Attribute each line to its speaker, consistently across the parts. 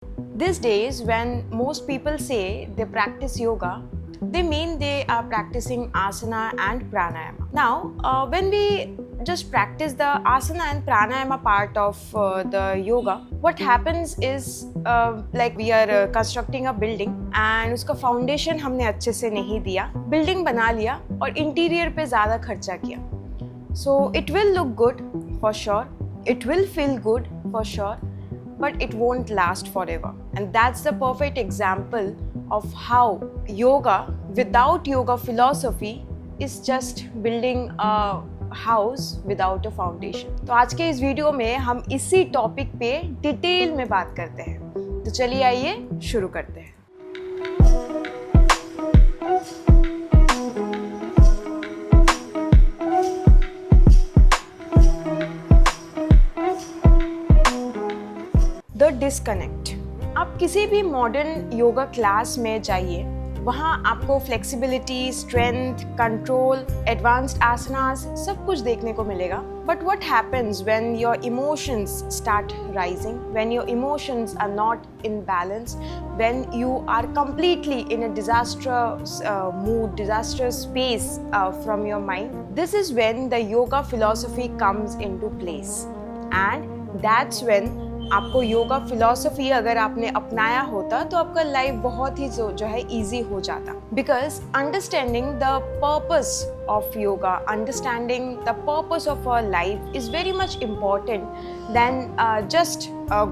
Speaker 1: These days, when most people say they practice yoga, they mean they are practicing asana and pranayama. Now, when we just practice the asana and pranayama part of the yoga, what happens is like we are constructing a building and उसका foundation हमने अच्छे से नहीं दिया, building बना लिया और interior पे ज़्यादा खर्चा किया. So it will look good for sure, it will feel good for sure, but it won't last forever. And that's the perfect example of how yoga without yoga philosophy is just building a house without a foundation. तो आज के इस video में हम इसी topic पे detail में बात करते हैं. तो चलिए आइए शुरू करते हैं. The disconnect. आप किसी भी मॉडर्न योगा क्लास में जाइए, वहाँ आपको flexibility, strength, control, advanced asanas सब कुछ देखने को मिलेगा. But what happens when your emotions start rising, when your emotions are not in balance, when you are completely in a disastrous mood, disastrous space from your mind, this is when the yoga philosophy comes into place. And that's when आपको yoga philosophy अगर आपने अपनाया होता तो आपका life बहुत ही जो है ईजी हो जाता. Because understanding the purpose of yoga, understanding the purpose of our life is very much important than just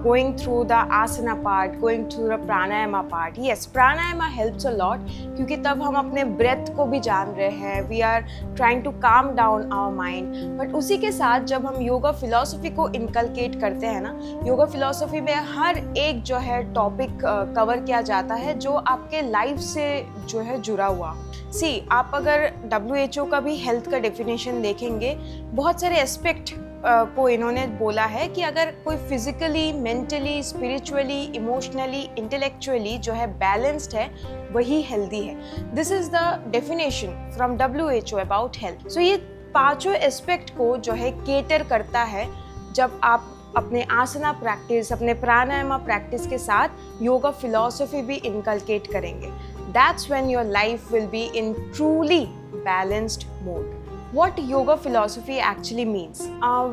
Speaker 1: going through the asana part, going through the pranayama part. Yes, pranayama helps a lot क्योंकि तब हम अपने breath को भी जान रहे हैं, we are trying to calm down our mind. But उसी के साथ जब हम योगा फिलॉसफी को inculcate करते हैं ना, योगा फिलॉसफी में हर एक जो है टॉपिक कवर किया जाता है जो आपके लाइफ से जो है जुड़ा हुआ. सी, आप अगर WHO का भी हेल्थ का डेफिनेशन देखेंगे, बहुत सारे एस्पेक्ट को इन्होंने बोला है कि अगर कोई physically, mentally, spiritually, emotionally, intellectually जो है बैलेंस्ड है, वही हेल्दी है. This is the definition from WHO about health. So ये पांचों एस्पेक्ट को जो है केटर करता है जब आप अपने आसना प्रैक्टिस, अपने प्राणायामा प्रैक्टिस के साथ योगा फिलॉसफी भी इनकलकेट करेंगे. That's when your life will be in truly balanced mode. What yoga philosophy actually means?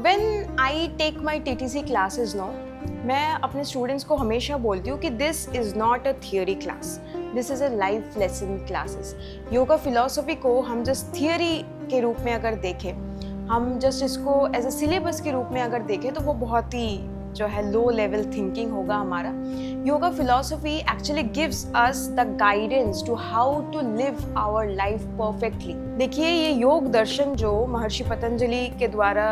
Speaker 1: When I take my TTC classes now, मैं अपने स्टूडेंट्स को हमेशा बोलती हूँ कि this is not a theory class. This is a life lesson classes. Yoga philosophy को हम just theory के रूप में अगर देखें, हम जस्ट इसको एज अ सिलेबस के रूप में अगर देखें तो वो बहुत ही जो है लो लेवल थिंकिंग होगा हमारा. Yoga philosophy actually gives us the guidance to how to live our life perfectly. देखिए, ये योग दर्शन जो महर्षि पतंजलि के द्वारा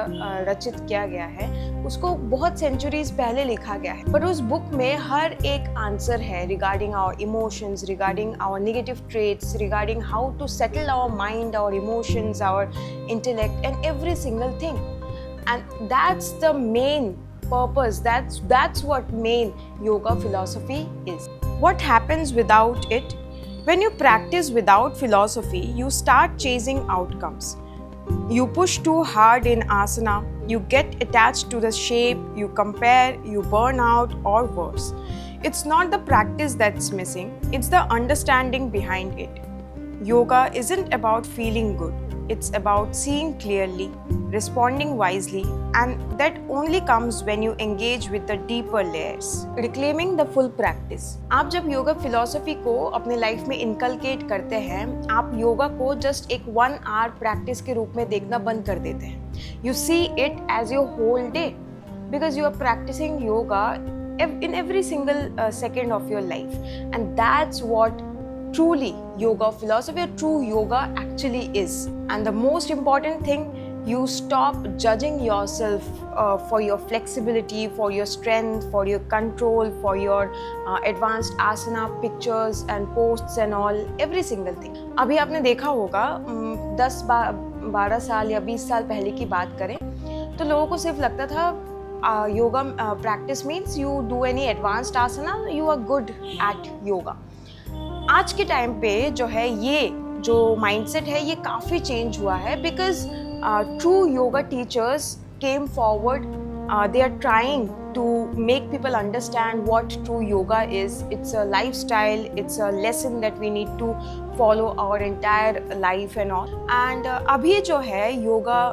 Speaker 1: रचित किया गया है, उसको बहुत सेंचुरीज पहले लिखा गया है, पर उस बुक में हर एक आंसर है regarding our emotions, regarding our negative traits, regarding how to settle our mind, our emotions, our intellect and every single thing. And that's the main purpose. That's what main yoga philosophy is. What happens without it? When you practice without philosophy, you start chasing outcomes. You push too hard in asana, you get attached to the shape, you compare, you burn out, or worse. It's not the practice that's missing, it's the understanding behind it. Yoga isn't about feeling good, it's about seeing clearly, responding wisely, and that only comes when you engage with the deeper layers. Reclaiming the full practice. आप जब yoga philosophy को अपने life में inculcate करते हैं, आप योगा को just एक 1 hour प्रैक्टिस के रूप में देखना बंद कर देते हैं. You see it as your whole day because you are practicing yoga in every single second of your life, and that's what truly yoga philosophy or true yoga actually is. And the most important thing, you stop judging yourself for your flexibility, for your strength, for your control, for your advanced asana pictures and posts and all, every single thing. अभी आपने देखा होगा 10-12 साल या 20 साल पहले की बात करें तो लोगों को सिर्फ लगता था yoga practice means you do any advanced asana, you are good at yoga. आज के टाइम पे जो है ये जो माइंडसेट है ये काफ़ी चेंज हुआ है because true yoga teachers came forward, they are trying to make people understand what true yoga is. It's a lifestyle, it's a lesson that we need to follow our entire life and all. And अभी जो है yoga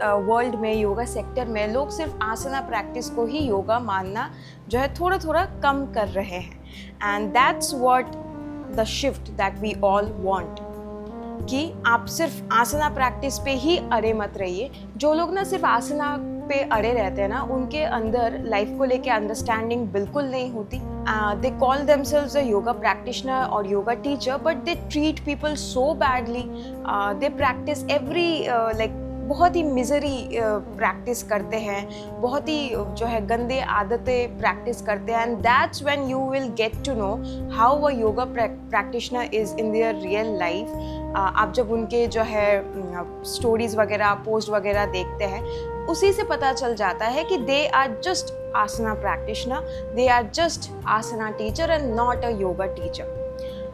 Speaker 1: world में, yoga sector में लोग सिर्फ आसना practice को ही योगा मानना जो है थोड़ा थोड़ा कम कर रहे हैं. And that's what the shift that we all want, कि आप सिर्फ आसना प्रैक्टिस पे ही अड़े मत रहिए. जो लोग ना सिर्फ आसना पे अड़े रहते हैं ना, उनके अंदर लाइफ को लेके अंडरस्टैंडिंग बिल्कुल नहीं होती. They call themselves a yoga practitioner और yoga teacher, but they treat people so badly. They practice every like बहुत ही मिजरी प्रैक्टिस करते हैं, बहुत ही जो है गंदे आदतें प्रैक्टिस करते हैं. And that's when you will get to know how a yoga practitioner is in their real life. आप जब उनके जो है स्टोरीज़ वगैरह, पोस्ट वगैरह देखते हैं, उसी से पता चल जाता है कि they are just asana practitioner, they are just asana teacher and not a yoga teacher.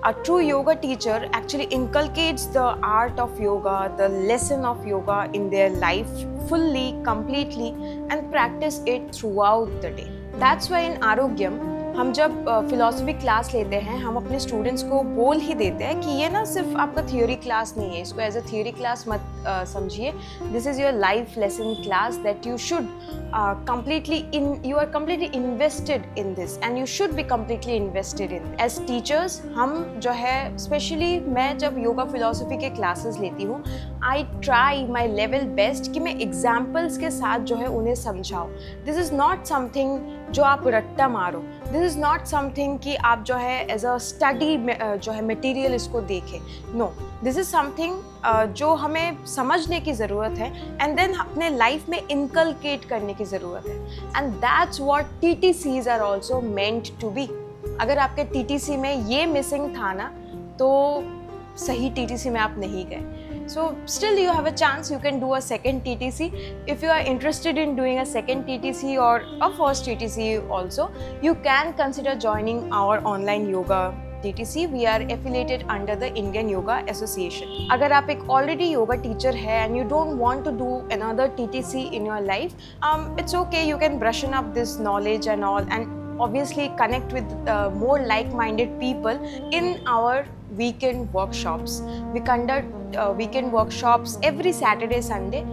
Speaker 1: A true yoga teacher actually inculcates the art of yoga, the lesson of yoga in their life fully, completely, and practice it throughout the day. That's why in Arogyam हम जब philosophy class लेते हैं, हम अपने students को बोल ही देते हैं कि ये ना सिर्फ आपका थियोरी क्लास नहीं है, इसको एज अ थियोरी क्लास मत समझिए. This is your life lesson class that you should you are completely invested in this and you should be completely invested in. As teachers, हम जो है स्पेशली मैं जब योगा फिलॉसफी के क्लासेस लेती हूँ, I try my level best कि मैं एग्जाम्पल्स के साथ जो है उन्हें समझाऊँ. दिस इज़ नॉट समथिंग जो आप रट्टा मारो, दिस इज़ नॉट समथिंग कि आप जो है एज अ स्टडी जो है मटेरियल इसको देखें. नो, दिस इज़ समथिंग जो हमें समझने की ज़रूरत है एंड देन अपने लाइफ में इनकलकेट करने की ज़रूरत है. And that's what TTCs are also meant to be. अगर आपके TTC में ये मिसिंग था ना, तो सही TTC में आप नहीं गए. So still you have a chance, you can do a second TTC. If you are interested in doing a second TTC or a first TTC also, you can consider joining our online yoga TTC. We are affiliated under the Indian Yoga Association. अगर आप एक already yoga teacher है and you don't want to do another TTC in your life, it's okay, you can brushen up this knowledge and all, and obviously connect with more like-minded people in our weekend workshops. We conduct weekend workshops every Saturday, Sunday.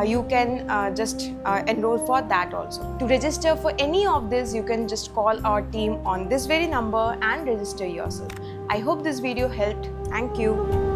Speaker 1: You can just enroll for that also. To register for any of this, you can just call our team on this very number and register yourself. I hope this video helped. Thank you.